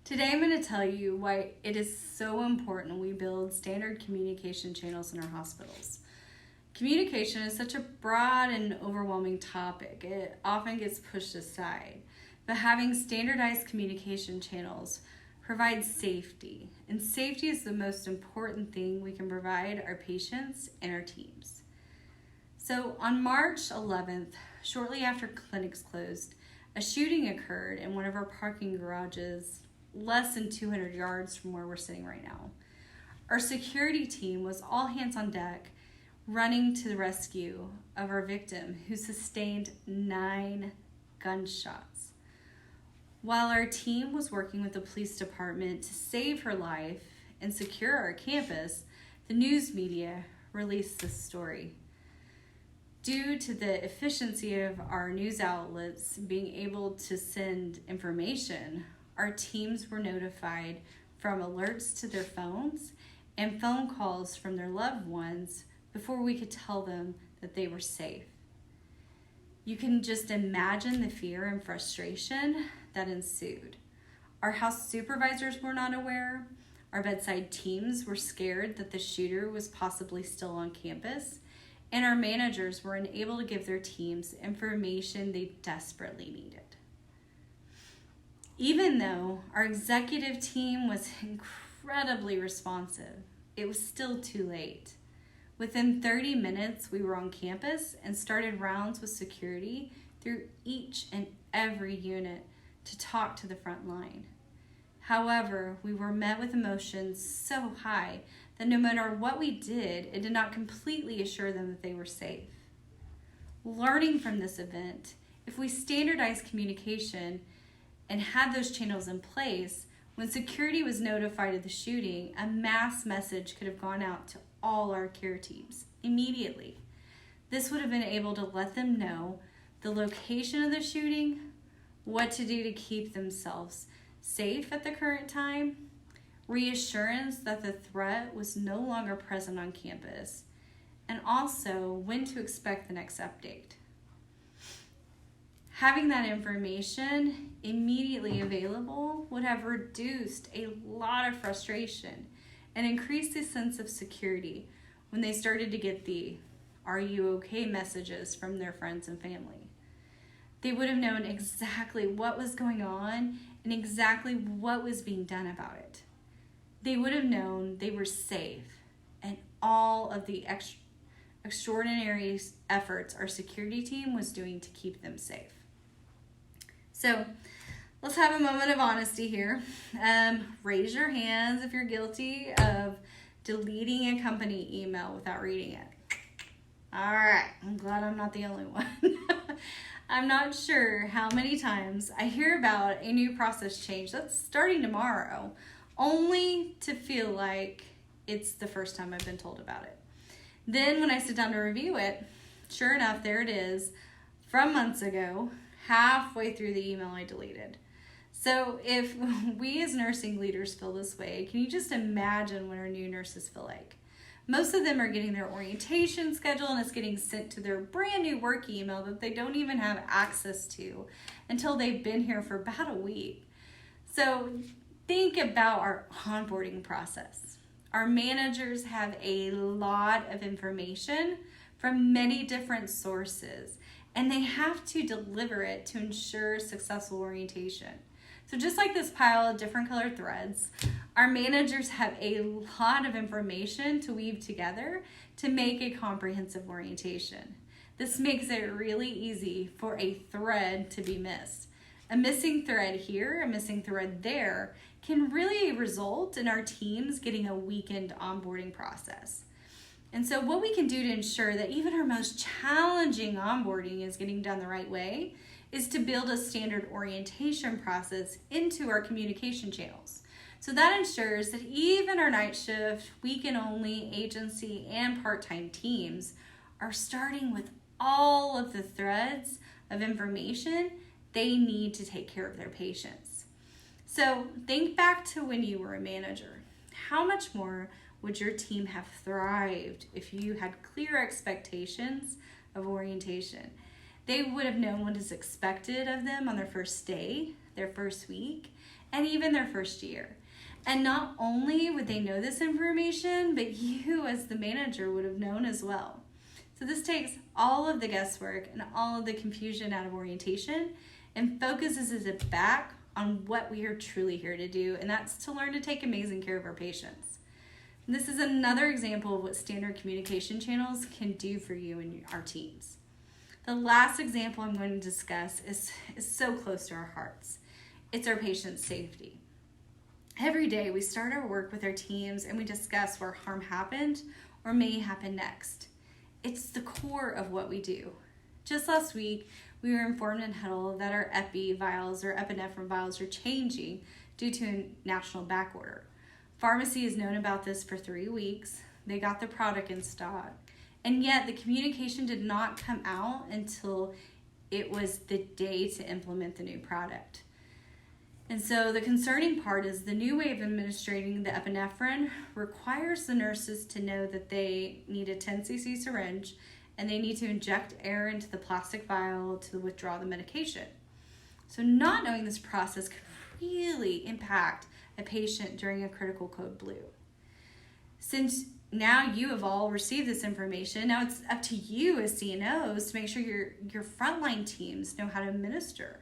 Today I'm going to tell you why it is so important we build standard communication channels in our hospitals. Communication is such a broad and overwhelming topic. It often gets pushed aside. But having standardized communication channels provides safety. And safety is the most important thing we can provide our patients and our teams. So on March 11th, shortly after clinics closed, a shooting occurred in one of our parking garages less than 200 yards from where we're sitting right now. Our security team was all hands on deck, running to the rescue of our victim, who sustained 9 gunshots. While our team was working with the police department to save her life and secure our campus, the news media released this story. Due to the efficiency of our news outlets being able to send information, our teams were notified from alerts to their phones and phone calls from their loved ones before we could tell them that they were safe. You can just imagine the fear and frustration that ensued. Our house supervisors were not aware. Our bedside teams were scared that the shooter was possibly still on campus, and our managers were unable to give their teams information they desperately needed. Even though our executive team was incredibly responsive, it was still too late. Within 30 minutes, we were on campus and started rounds with security through each and every unit to talk to the front line. However, we were met with emotions so high that no matter what we did, it did not completely assure them that they were safe. Learning from this event, if we standardized communication and had those channels in place, when security was notified of the shooting, a mass message could have gone out to all our care teams immediately. This would have been able to let them know the location of the shooting, what to do to keep themselves safe at the current time, reassurance that the threat was no longer present on campus, and also when to expect the next update. Having that information immediately available would have reduced a lot of frustration and increased the sense of security when they started to get the "Are you okay?" messages from their friends and family. They would have known exactly what was going on and exactly what was being done about it. They would have known they were safe, and all of the extraordinary efforts our security team was doing to keep them safe. So let's have a moment of honesty here. Raise your hands if you're guilty of deleting a company email without reading it. All right, I'm glad I'm not the only one. I'm not sure how many times I hear about a new process change that's starting tomorrow, only to feel like it's the first time I've been told about it. Then when I sit down to review it, sure enough, there it is from months ago, halfway through the email I deleted. So if we as nursing leaders feel this way, can you just imagine what our new nurses feel like? Most of them are getting their orientation schedule and it's getting sent to their brand new work email that they don't even have access to until they've been here for about a week. So think about our onboarding process. Our managers have a lot of information from many different sources, and they have to deliver it to ensure successful orientation. So just like this pile of different colored threads, our managers have a lot of information to weave together to make a comprehensive orientation. This makes it really easy for a thread to be missed. A missing thread here, a missing thread there, can really result in our teams getting a weakened onboarding process. And so what we can do to ensure that even our most challenging onboarding is getting done the right way is to build a standard orientation process into our communication channels. So that ensures that even our night shift, weekend only, agency, and part-time teams are starting with all of the threads of information they need to take care of their patients. So think back to when you were a manager. How much more would your team have thrived if you had clear expectations of orientation? They would have known what is expected of them on their first day, their first week, and even their first year. And not only would they know this information, but you as the manager would have known as well. So this takes all of the guesswork and all of the confusion out of orientation and focuses it back on what we are truly here to do, and that's to learn to take amazing care of our patients. And this is another example of what standard communication channels can do for you and our teams. The last example I'm going to discuss is so close to our hearts. It's our patient safety. Every day we start our work with our teams and we discuss where harm happened or may happen next. It's the core of what we do. Just last week, we were informed in Huddle that our epi vials or epinephrine vials are changing due to a national backorder. Pharmacy has known about this for 3 weeks. They got the product in stock. And yet the communication did not come out until it was the day to implement the new product. And so the concerning part is the new way of administering the epinephrine requires the nurses to know that they need a 10 cc syringe and they need to inject air into the plastic vial to withdraw the medication. So not knowing this process could really impact a patient during a critical code blue. Since now you have all received this information, now it's up to you as CNOs to make sure your frontline teams know how to administer.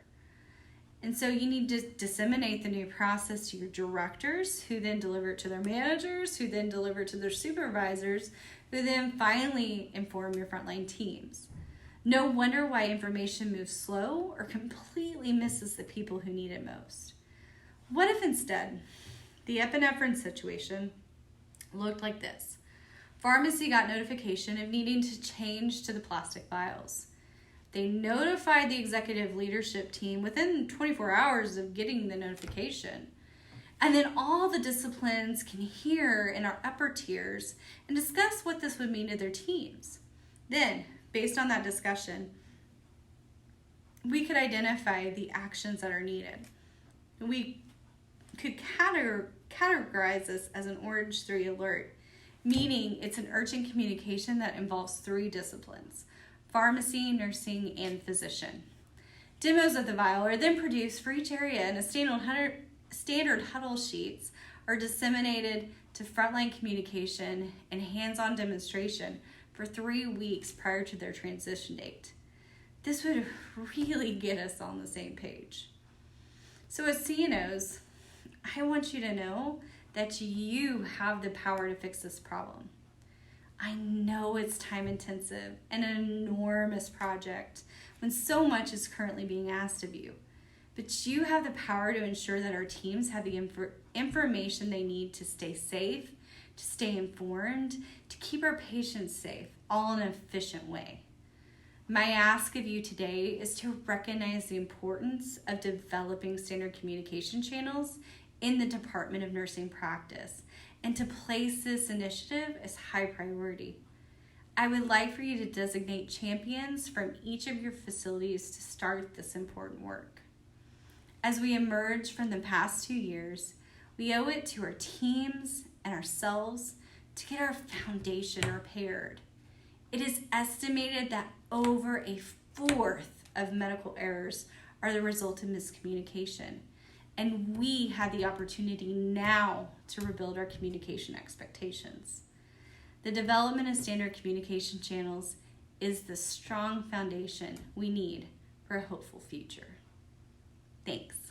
And so you need to disseminate the new process to your directors, who then deliver it to their managers, who then deliver it to their supervisors, who then finally inform your frontline teams. No wonder why information moves slow or completely misses the people who need it most. What if instead the epinephrine situation looked like this? Pharmacy got notification of needing to change to the plastic vials. They notified the executive leadership team within 24 hours of getting the notification. And then all the disciplines can hear in our upper tiers and discuss what this would mean to their teams. Then, based on that discussion, we could identify the actions that are needed. We could categorize this as an Orange 3 alert, meaning it's an urgent communication that involves 3 disciplines: pharmacy, nursing, and physician. Demos of the vial are then produced for each area, and a standard huddle sheets are disseminated to frontline communication and hands-on demonstration for 3 weeks prior to their transition date. This would really get us on the same page. So as CNOs, I want you to know that you have the power to fix this problem. I know it's time intensive and an enormous project when so much is currently being asked of you. But you have the power to ensure that our teams have the information they need to stay safe, to stay informed, to keep our patients safe, all in an efficient way. My ask of you today is to recognize the importance of developing standard communication channels in the Department of Nursing practice and to place this initiative as high priority. I would like for you to designate champions from each of your facilities to start this important work. As we emerge from the past 2 years, we owe it to our teams and ourselves to get our foundation repaired. It is estimated that over 1/4 of medical errors are the result of miscommunication, and we have the opportunity now to rebuild our communication expectations. The development of standard communication channels is the strong foundation we need for a hopeful future. Thanks.